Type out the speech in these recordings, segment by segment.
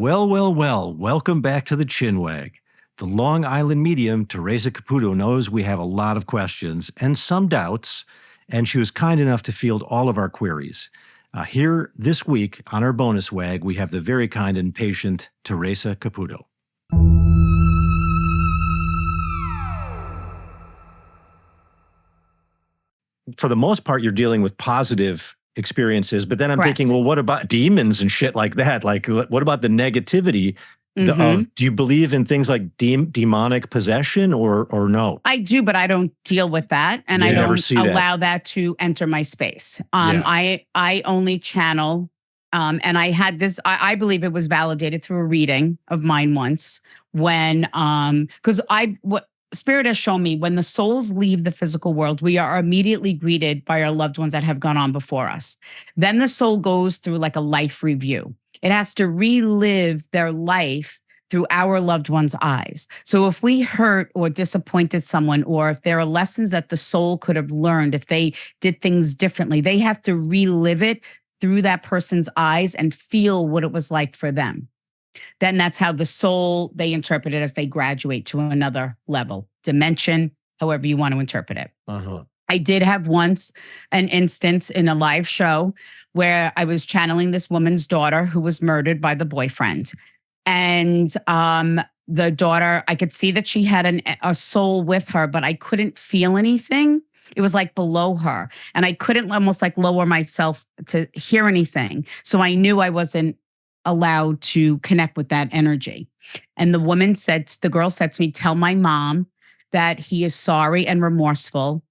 Well, well, well, welcome back to the Chinwag. The Long Island medium, Theresa Caputo, knows we have a lot of questions and some doubts, and she was kind enough to field all of our queries. Here this week on our Bonus-wag, we have the very kind and patient Theresa Caputo. For the most part, you're dealing with positive experiences, but then I'm Correct. thinking, well, what about demons and shit like that? Like, what about the negativity? Do you believe in things like demonic possession or no? I do, but I don't deal with that, and I don't allow that to enter my space. I only channel, and I had this. I believe it was validated through a reading of mine once when, because what Spirit has shown me, when the souls leave the physical world, we are immediately greeted by our loved ones that have gone on before us. Then the soul goes through like a life review. It has to relive their life through our loved one's eyes. So if we hurt or disappointed someone, or if there are lessons that the soul could have learned, if they did things differently, they have to relive it through that person's eyes and feel what it was like for them. Then that's how the soul, they interpret it as they graduate to another level, dimension, however you want to interpret it. I did have once an instance in a live show where I was channeling this woman's daughter who was murdered by the boyfriend. And the daughter, I could see that she had a soul with her, but I couldn't feel anything. It was like below her. And I couldn't almost like lower myself to hear anything. So I knew I wasn't allowed to connect with that energy. And the girl said to me, tell my mom that he is sorry and remorseful,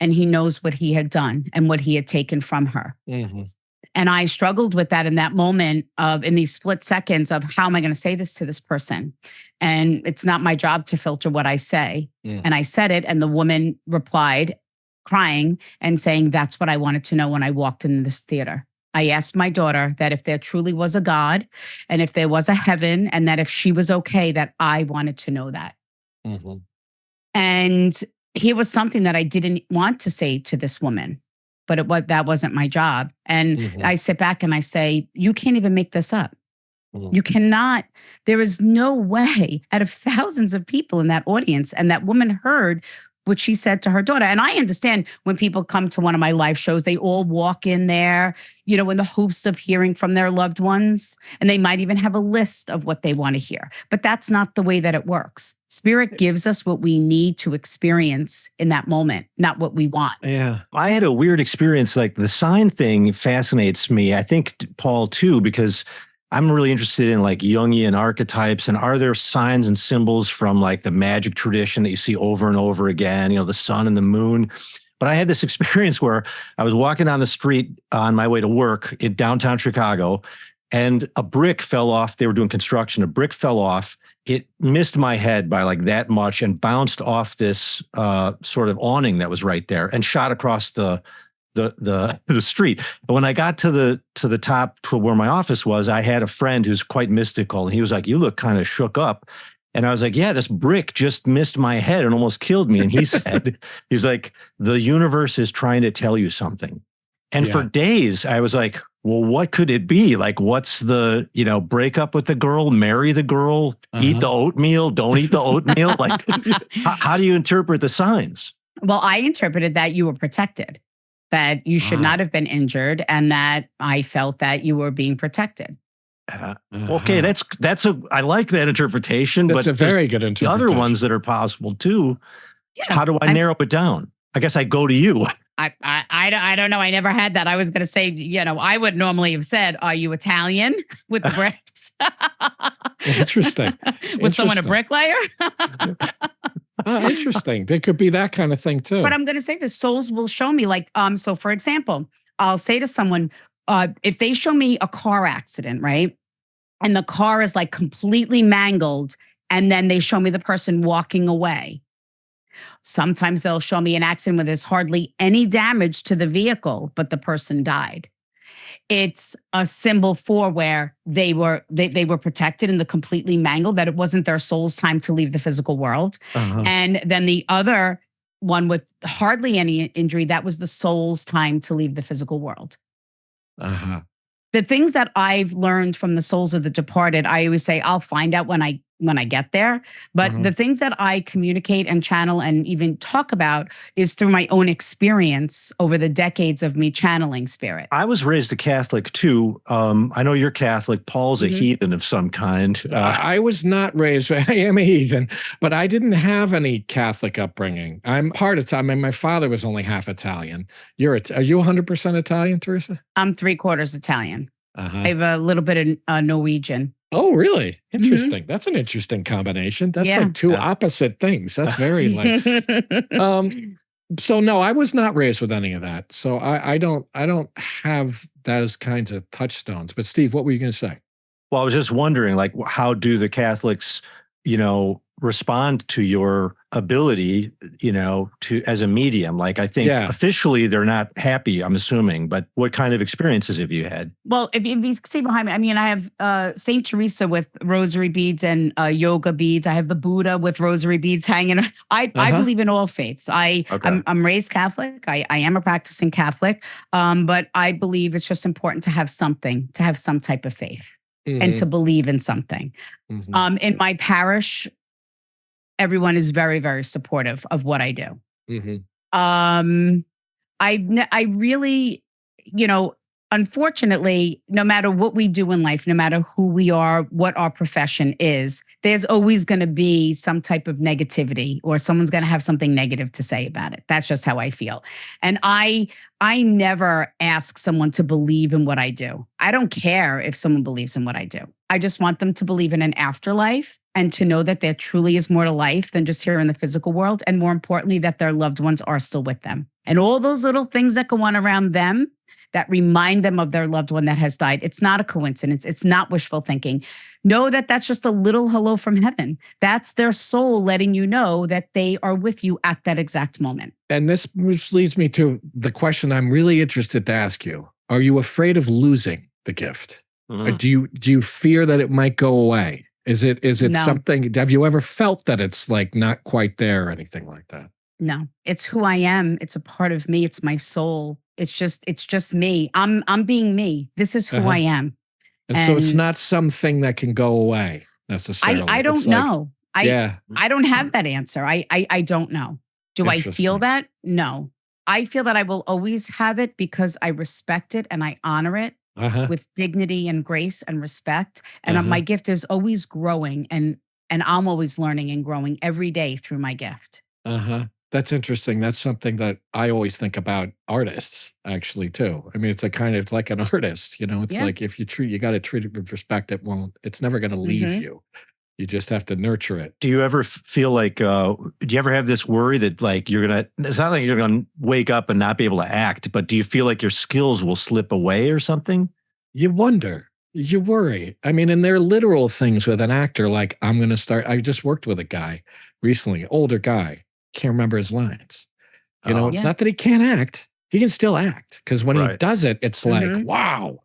and he knows what he had done and what he had taken from her. And I struggled with that in that moment in these split seconds of, how am I going to say this to this person? And it's not my job to filter what I say. And I said it, and the woman replied, crying and saying, that's what I wanted to know when I walked in this theater. I asked my daughter that if there truly was a God, and if there was a heaven, and that if she was okay, that I wanted to know that. And here was something that I didn't want to say to this woman, but that wasn't my job. And I sit back and I say, you can't even make this up. You cannot, there is no way, out of thousands of people in that audience, and that woman heard what she said to her daughter. And I understand when people come to one of my live shows, they all walk in there, in the hopes of hearing from their loved ones. And they might even have a list of what they want to hear. But that's not the way that it works. Spirit gives us what we need to experience in that moment, not what we want. Yeah. I had a weird experience. Like, the sign thing fascinates me. I think Paul too, because I'm really interested in like Jungian archetypes, and are there signs and symbols from like the magic tradition that you see over and over again, the sun and the moon. But I had this experience where I was walking down the street on my way to work in downtown Chicago, and a brick fell off. They were doing construction. A brick fell off. It missed my head by like that much and bounced off this sort of awning that was right there and shot across the street. But when I got to the top to where my office was, I had a friend who's quite mystical, and he was like, you look kind of shook up. And I was like, yeah, this brick just missed my head and almost killed me. And he said, he's like, the universe is trying to tell you something. And for days I was like, well, what could it be? Like, what's the, break up with the girl, marry the girl, eat the oatmeal, don't eat the oatmeal? Like, how do you interpret the signs? Well, I interpreted that you were protected, that you should not have been injured, and that I felt that you were being protected. Okay, I like that interpretation. That's a very good interpretation. The other ones that are possible too. Yeah, how do I narrow it down? I guess I go to you. I don't know. I never had that. I was going to say, I would normally have said, are you Italian with the bricks? Interesting. Was someone a bricklayer? Interesting. There could be that kind of thing too. But I'm going to say the souls will show me, like, so for example, I'll say to someone, if they show me a car accident, right? And the car is like completely mangled, and then they show me the person walking away. Sometimes they'll show me an accident where there's hardly any damage to the vehicle, but the person died. It's a symbol for where they were protected in the completely mangled, that it wasn't their soul's time to leave the physical world. And then the other one with hardly any injury, that was the soul's time to leave the physical world. The things that I've learned from the souls of the departed, I always say I'll find out when I get there. But the things that I communicate and channel and even talk about is through my own experience over the decades of me channeling spirit. I was raised a Catholic too. I know you're Catholic. Paul's a heathen of some kind. I was not raised, I am a heathen, but I didn't have any Catholic upbringing. I'm part Italian. I mean, my father was only half Italian. Are you 100% Italian, Theresa? I'm 3/4 Italian. I have a little bit of Norwegian. Oh, really? Interesting. That's an interesting combination. That's like two opposite things. That's very like. So no, I was not raised with any of that. So I don't have those kinds of touchstones. But Steve, what were you going to say? Well, I was just wondering, like, how do the Catholics, respond to your ability, to as a medium? Like, I think officially they're not happy, I'm assuming, but what kind of experiences have you had? Well, if you see behind me, I mean, I have Saint Theresa with rosary beads and yoga beads. I have the Buddha with rosary beads hanging. I believe in all faiths. I'm raised Catholic. I am a practicing Catholic, but I believe it's just important to have something, to have some type of faith and to believe in something. In my parish, everyone is very, very supportive of what I do. I really, unfortunately, no matter what we do in life, no matter who we are, what our profession is, there's always going to be some type of negativity or someone's going to have something negative to say about it. That's just how I feel. And I never ask someone to believe in what I do. I don't care if someone believes in what I do. I just want them to believe in an afterlife and to know that there truly is more to life than just here in the physical world. And more importantly, that their loved ones are still with them. And all those little things that go on around them that remind them of their loved one that has died. It's not a coincidence. It's not wishful thinking. Know that that's just a little hello from heaven. That's their soul letting you know that they are with you at that exact moment. And this leads me to the question I'm really interested to ask you. Are you afraid of losing the gift? Or do you fear that it might go away? Is it No. something, have you ever felt that it's like not quite there or anything like that? No, it's who I am. It's a part of me. It's my soul. It's just me. I'm being me. This is who I am. And so it's not something that can go away necessarily. I don't know. I don't have that answer. I don't know. Do I feel that? No. I feel that I will always have it because I respect it and I honor it with dignity and grace and respect. And my gift is always growing and I'm always learning and growing every day through my gift. That's interesting. That's something that I always think about artists actually too. I mean, it's like an artist, it's like if you got to treat it with respect, it's never going to leave you. You just have to nurture it. Do you ever feel like, do you ever have this worry that like it's not like you're going to wake up and not be able to act, but do you feel like your skills will slip away or something? You wonder, you worry. I mean, and there are literal things with an actor, like I just worked with a guy recently, older guy, can't remember his lines. It's not that he can't act. He can still act because when he does it, it's like, wow.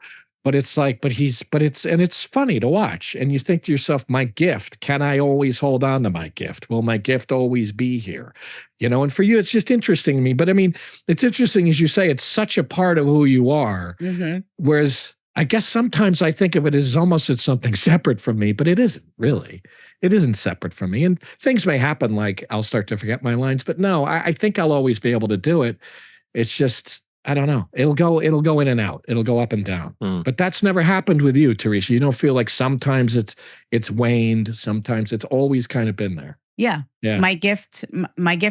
But it's like, it's funny to watch. And you think to yourself, my gift, can I always hold on to my gift? Will my gift always be here? And for you, it's just interesting to me. But I mean, it's interesting, as you say, it's such a part of who you are. Whereas I guess sometimes I think of it as almost it's something separate from me, but it isn't really. It isn't separate from me. And things may happen like I'll start to forget my lines, but no, I think I'll always be able to do it. It's just, I don't know. It'll go in and out. It'll go up and down. But that's never happened with you, Theresa. You don't feel like sometimes it's waned. Sometimes it's always kind of been there. Yeah. My gift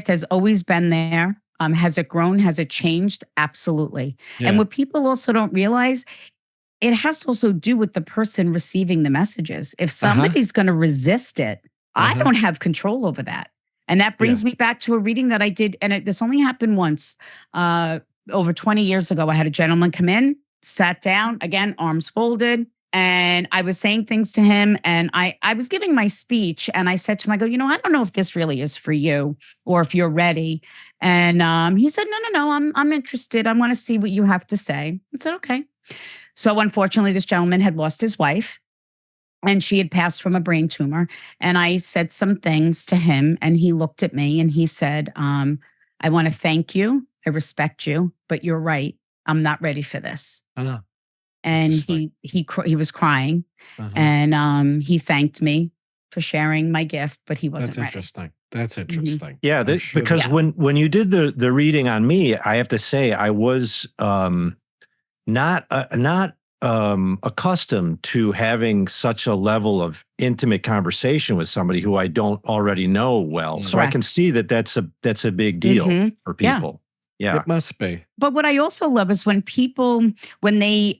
has always been there. Has it grown? Has it changed? Absolutely. And what people also don't realize, it has to also do with the person receiving the messages. If somebody's going to resist it, I don't have control over that. And that brings me back to a reading that I did. And this only happened once. Over 20 years ago, I had a gentleman come in, sat down, again, arms folded. And I was saying things to him. And I was giving my speech. And I said to him, I go, I don't know if this really is for you or if you're ready. And he said, no, I'm interested. I want to see what you have to say. I said, okay. So unfortunately, this gentleman had lost his wife and she had passed from a brain tumor. And I said some things to him and he looked at me and he said, I want to thank you. I respect you, but you're right. I'm not ready for this. and he was crying, and he thanked me for sharing my gift, but he wasn't ready. That's interesting. Yeah, because when you did the reading on me, I have to say I was not accustomed to having such a level of intimate conversation with somebody who I don't already know well. So I can see that that's a big deal for people. Yeah, it must be. But what I also love is when people, when they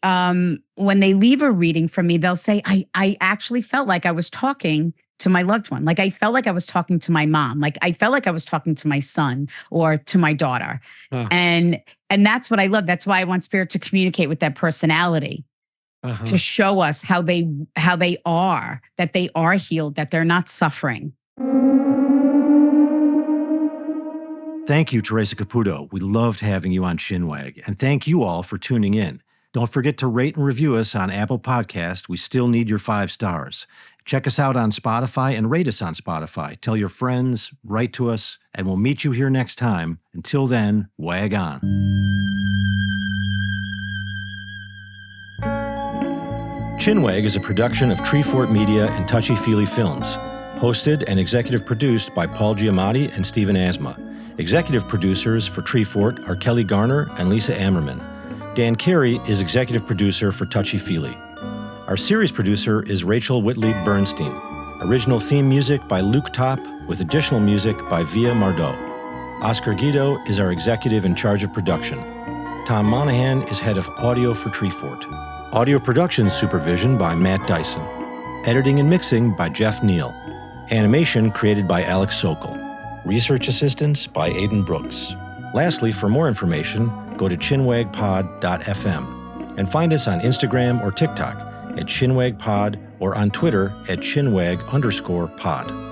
leave a reading from me, they'll say, I actually felt like I was talking to my loved one. Like I felt like I was talking to my mom. Like I felt like I was talking to my son or to my daughter. And that's what I love. That's why I want Spirit to communicate with that personality, to show us how they are, that they are healed, that they're not suffering. Thank you, Theresa Caputo. We loved having you on Chinwag. And thank you all for tuning in. Don't forget to rate and review us on Apple Podcast. We still need your 5 stars. Check us out on Spotify and rate us on Spotify. Tell your friends, write to us, and we'll meet you here next time. Until then, wag on. Chinwag is a production of Treefort Media and Touchy Feely Films. Hosted and executive produced by Paul Giamatti and Stephen Asma. Executive producers for Treefort are Kelly Garner and Lisa Ammerman. Dan Carey is executive producer for Touchy Feely. Our series producer is Rachel Whitley Bernstein. Original theme music by Luke Top, with additional music by Via Mardot. Oscar Guido is our executive in charge of production. Tom Monahan is head of audio for Treefort. Audio production supervision by Matt Dyson. Editing and mixing by Jeff Neal. Animation created by Alex Sokol. Research assistance by Aidan Brooks. Lastly, for more information, go to chinwagpod.fm and find us on Instagram or TikTok at chinwagpod or on Twitter at chinwag_pod.